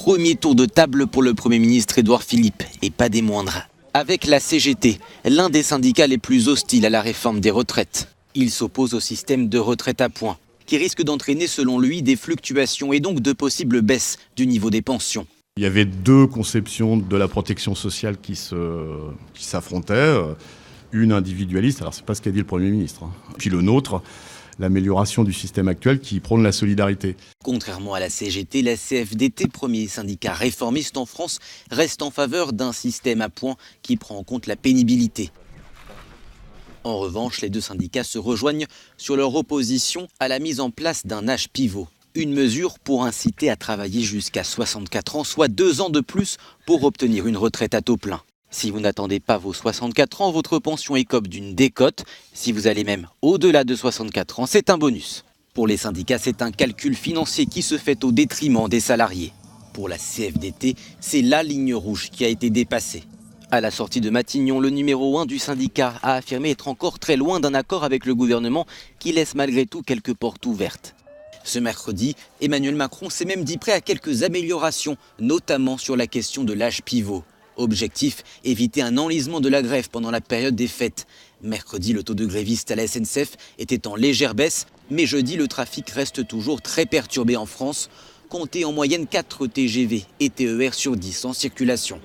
Premier tour de table pour le Premier ministre Édouard Philippe, et pas des moindres. Avec la CGT, l'un des syndicats les plus hostiles à la réforme des retraites. Il s'oppose au système de retraite à points, qui risque d'entraîner selon lui des fluctuations et donc de possibles baisses du niveau des pensions. Il y avait deux conceptions de la protection sociale qui s'affrontaient. Une individualiste, alors c'est pas ce qu'a dit le Premier ministre, puis le nôtre, l'amélioration du système actuel qui prône la solidarité. Contrairement à la CGT, la CFDT, premier syndicat réformiste en France, reste en faveur d'un système à points qui prend en compte la pénibilité. En revanche, les deux syndicats se rejoignent sur leur opposition à la mise en place d'un âge pivot. Une mesure pour inciter à travailler jusqu'à 64 ans, soit 2 ans de plus pour obtenir une retraite à taux plein. Si vous n'attendez pas vos 64 ans, votre pension écope d'une décote. Si vous allez même au-delà de 64 ans, c'est un bonus. Pour les syndicats, c'est un calcul financier qui se fait au détriment des salariés. Pour la CFDT, c'est la ligne rouge qui a été dépassée. À la sortie de Matignon, le numéro 1 du syndicat a affirmé être encore très loin d'un accord avec le gouvernement qui laisse malgré tout quelques portes ouvertes. Ce mercredi, Emmanuel Macron s'est même dit prêt à quelques améliorations, notamment sur la question de l'âge pivot. Objectif, éviter un enlisement de la grève pendant la période des fêtes. Mercredi, le taux de grévistes à la SNCF était en légère baisse, mais jeudi, le trafic reste toujours très perturbé en France. Comptez en moyenne 4 TGV et TER sur 10 en circulation.